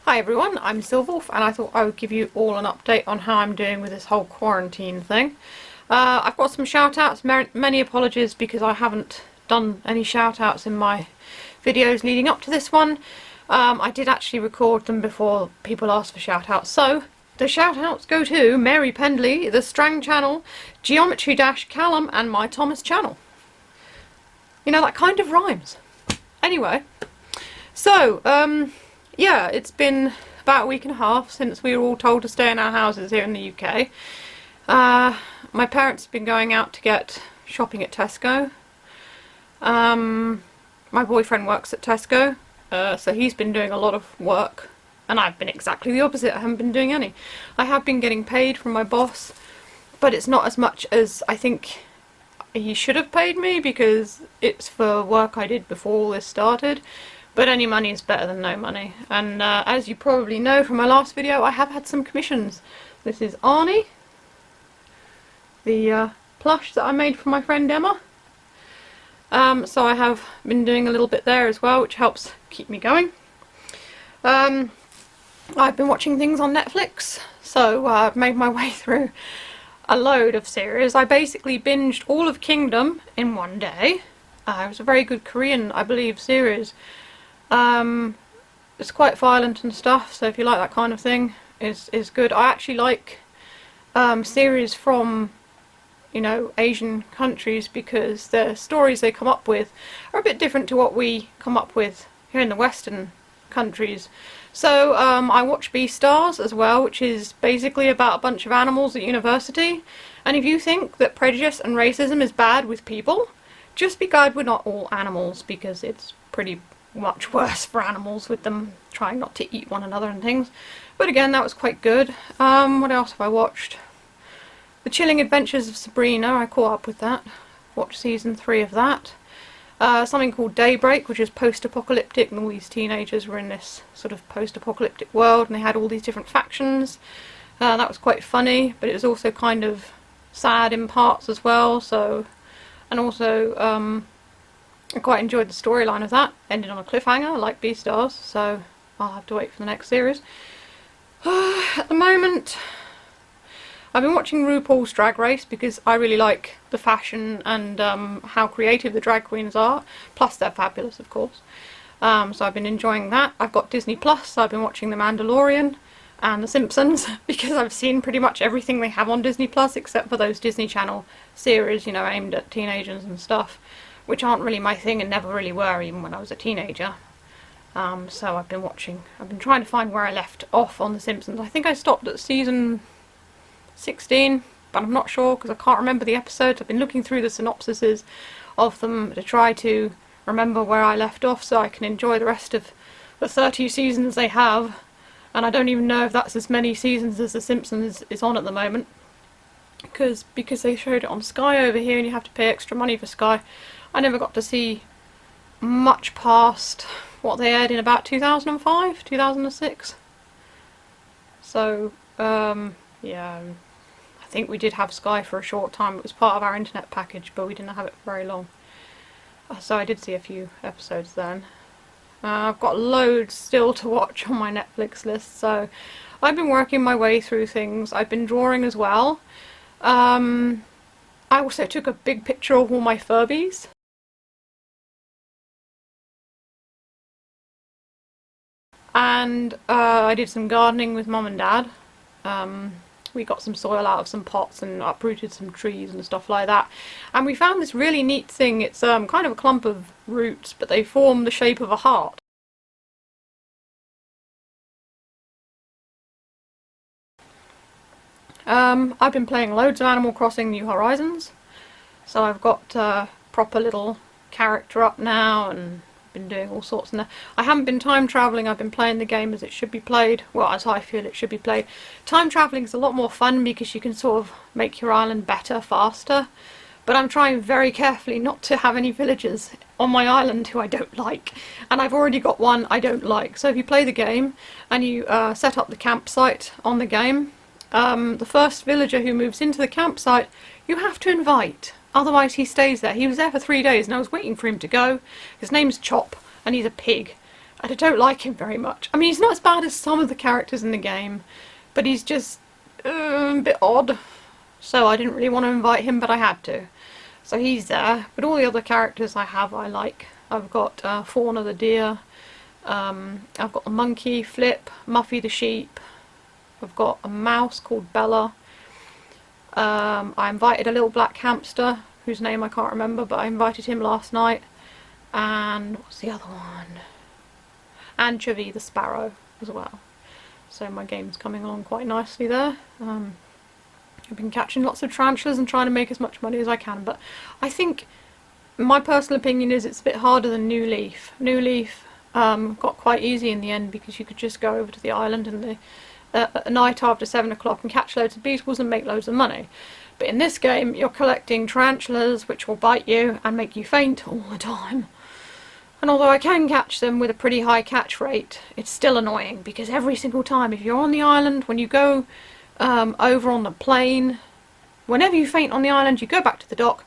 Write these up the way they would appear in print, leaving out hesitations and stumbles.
Hi everyone, I'm Silverwolf and I thought I would give you all an update on how I'm doing with this whole quarantine thing. I've got some shout outs, many apologies because I haven't done any shout outs in my videos leading up to this one. I did actually record them before people asked for shout outs, so the shout outs go to Mary Pendley, the Strang channel, Geometry Dash, Callum and my Thomas channel. You know, that kind of rhymes. Anyway, so yeah, it's been about a week and a half since we were all told to stay in our houses here in the UK. My parents have been going out to get shopping at Tesco. My boyfriend works at Tesco, so he's been doing a lot of work, and I've been exactly the opposite. I haven't been doing any. I have been getting paid from my boss, but it's not as much as I think he should have paid me because it's for work I did before all this started. But any money is better than no money. And as you probably know from my last video, I have had some commissions. This is Arnie, the plush that I made for my friend Emma. So I have been doing a little bit there as well, which helps keep me going. I've been watching things on Netflix, so I've made my way through a load of series. I basically binged all of Kingdom in one day. It was a very good Korean, I believe, series. It's quite violent and stuff, so if you like that kind of thing, is good. I actually like series from, you know, Asian countries because the stories they come up with are a bit different to what we come up with here in the Western countries. So I watch Beastars as well, which is basically about a bunch of animals at university, and if you think that prejudice and racism is bad with people, just be glad we're not all animals, because it's pretty much worse for animals with them trying not to eat one another and things. But again, that was quite good. What else have I watched? The Chilling Adventures of Sabrina, I caught up with that. Watched season 3 of that. Something called Daybreak, which is post-apocalyptic, and all these teenagers were in this sort of post-apocalyptic world and they had all these different factions. That was quite funny, but it was also kind of sad in parts as well. So, and also I quite enjoyed the storyline of that. Ended on a cliffhanger, like Beastars, so I'll have to wait for the next series. At the moment, I've been watching RuPaul's Drag Race because I really like the fashion and how creative the drag queens are. Plus they're fabulous, of course. So I've been enjoying that. I've got Disney Plus, so I've been watching The Mandalorian and The Simpsons because I've seen pretty much everything they have on Disney Plus except for those Disney Channel series, you know, aimed at teenagers and stuff, which aren't really my thing and never really were even when I was a teenager. So I've been trying to find where I left off on The Simpsons. I think I stopped at season 16, but I'm not sure because I can't remember the episodes. I've been looking through the synopsises of them to try to remember where I left off so I can enjoy the rest of the 30 seasons they have. And I don't even know if that's as many seasons as The Simpsons is on at the moment, because they showed it on Sky over here and you have to pay extra money for Sky. I never got to see much past what they aired in about 2005, 2006. So, yeah, I think we did have Sky for a short time. It was part of our internet package, but we didn't have it for very long. So I did see a few episodes then. I've got loads still to watch on my Netflix list, so I've been working my way through things. I've been drawing as well. I also took a big picture of all my Furbies. And I did some gardening with Mum and Dad. We got some soil out of some pots and uprooted some trees and stuff like that. And we found this really neat thing. It's kind of a clump of roots, but they form the shape of a heart. I've been playing loads of Animal Crossing New Horizons. So I've got a proper little character up now and been doing all sorts in there. I haven't been time travelling, I've been playing the game as it should be played, well, as I feel it should be played. Time travelling is a lot more fun because you can sort of make your island better, faster, but I'm trying very carefully not to have any villagers on my island who I don't like, and I've already got one I don't like. So if you play the game and you set up the campsite on the game, the first villager who moves into the campsite you have to invite. Otherwise he stays there. He was there for 3 days and I was waiting for him to go. His name's Chop and he's a pig. and I don't like him very much. I mean, he's not as bad as some of the characters in the game, but he's just a bit odd. So I didn't really want to invite him, but I had to. So he's there, but all the other characters I like. I've got Fauna the deer, I've got the monkey, Flip, Muffy the sheep, I've got a mouse called Bella, I invited a little black hamster, whose name I can't remember, but I invited him last night, and what's the other one? Anchovy the sparrow as well. So my game's coming along quite nicely there. I've been catching lots of tarantulas and trying to make as much money as I can, but I think my personal opinion is it's a bit harder than New Leaf. New Leaf got quite easy in the end because you could just go over to the island and at night after 7 o'clock and catch loads of beetles and make loads of money. But in this game you're collecting tarantulas which will bite you and make you faint all the time. And although I can catch them with a pretty high catch rate, it's still annoying because every single time, if you're on the island, when you go over on the plane, whenever you faint on the island you go back to the dock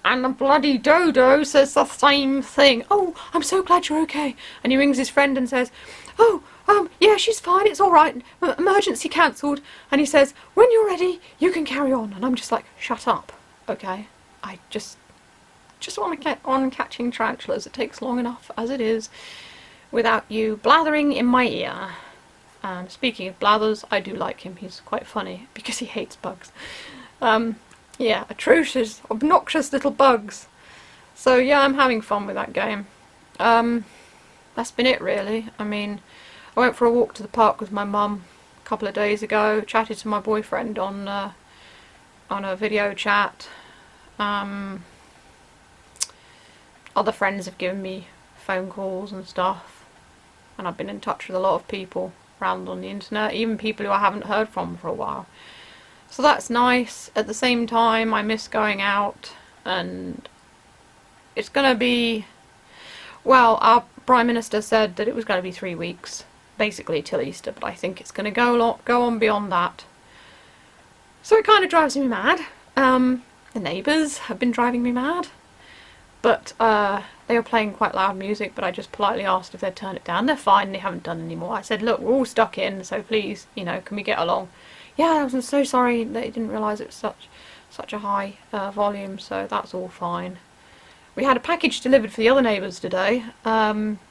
and the bloody dodo says the same thing. Oh, I'm so glad you're okay. And he rings his friend and says, oh, yeah, she's fine, it's alright, emergency cancelled. And he says, when you're ready, you can carry on. And I'm just like, shut up, okay? I just want to get on catching tarantulas. It takes long enough as it is without you blathering in my ear. Speaking of blathers, I do like him. He's quite funny because he hates bugs. Yeah, atrocious, obnoxious little bugs. So yeah, I'm having fun with that game. That's been it really. I mean, I went for a walk to the park with my mum a couple of days ago, chatted to my boyfriend on a video chat. Other friends have given me phone calls and stuff, and I've been in touch with a lot of people around on the internet, even people who I haven't heard from for a while. So that's nice. At the same time, I miss going out, and it's going to be, well, our Prime Minister said that it was going to be 3 weeks, basically till Easter, but I think it's going to go on beyond that. So it kind of drives me mad. The neighbours have been driving me mad, but they were playing quite loud music, but I just politely asked if they'd turn it down. They're fine, they haven't done any more. I said, look, we're all stuck in, so please, you know, can we get along? Yeah, I'm so sorry, they didn't realise it was such a high volume, so that's all fine. We had a package delivered for the other neighbours today.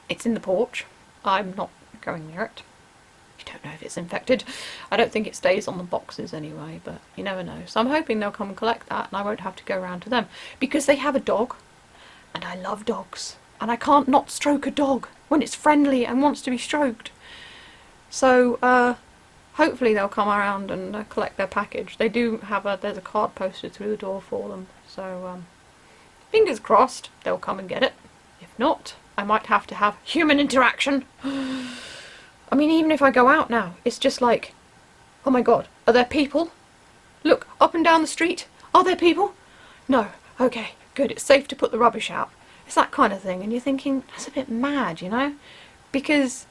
It's in the porch. I'm not going near it. You don't know if it's infected. I don't think it stays on the boxes anyway, but you never know. So I'm hoping they'll come and collect that and I won't have to go around to them. Because they have a dog, and I love dogs. And I can't not stroke a dog when it's friendly and wants to be stroked. So, hopefully they'll come around and collect their package. They do have there's a card posted through the door for them, so fingers crossed they'll come and get it. If not, I might have to have human interaction. I mean, even if I go out now, it's just like, oh my god, are there people? Look, up and down the street, are there people? No, okay, good, it's safe to put the rubbish out. It's that kind of thing, and you're thinking, that's a bit mad, you know? Because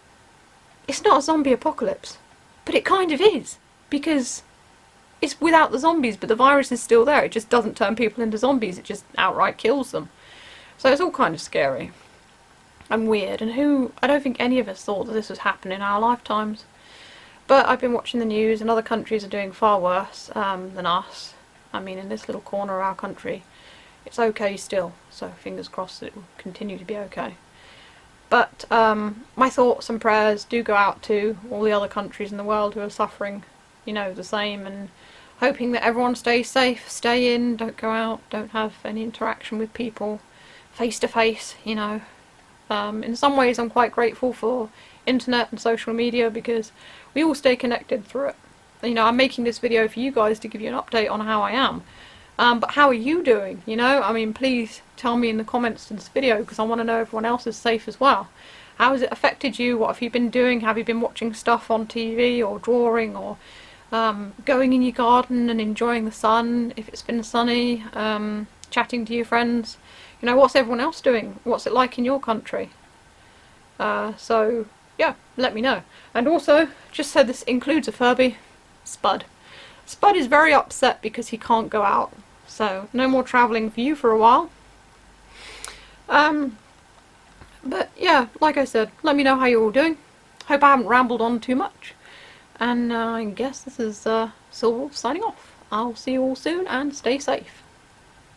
it's not a zombie apocalypse. But it kind of is, because it's without the zombies, but the virus is still there. It just doesn't turn people into zombies, it just outright kills them. So it's all kind of scary and weird, and I don't think any of us thought that this was happening in our lifetimes. But I've been watching the news, and other countries are doing far worse than us. I mean, in this little corner of our country, it's okay still, so fingers crossed that it will continue to be okay. But my thoughts and prayers do go out to all the other countries in the world who are suffering, you know, the same, and hoping that everyone stays safe, stay in, don't go out, don't have any interaction with people face to face, you know. In some ways I'm quite grateful for internet and social media because we all stay connected through it. You know, I'm making this video for you guys to give you an update on how I am. But how are you doing, you know? I mean, please tell me in the comments to this video because I want to know everyone else is safe as well. How has it affected you? What have you been doing? Have you been watching stuff on TV or drawing or going in your garden and enjoying the sun if it's been sunny, chatting to your friends? You know, what's everyone else doing? What's it like in your country? So, yeah, let me know. And also, just so this includes a Furby, Spud. Spud is very upset because he can't go out. So, no more travelling for you for a while. But yeah, like I said, let me know how you're all doing. Hope I haven't rambled on too much. And I guess this is Silver signing off. I'll see you all soon and stay safe.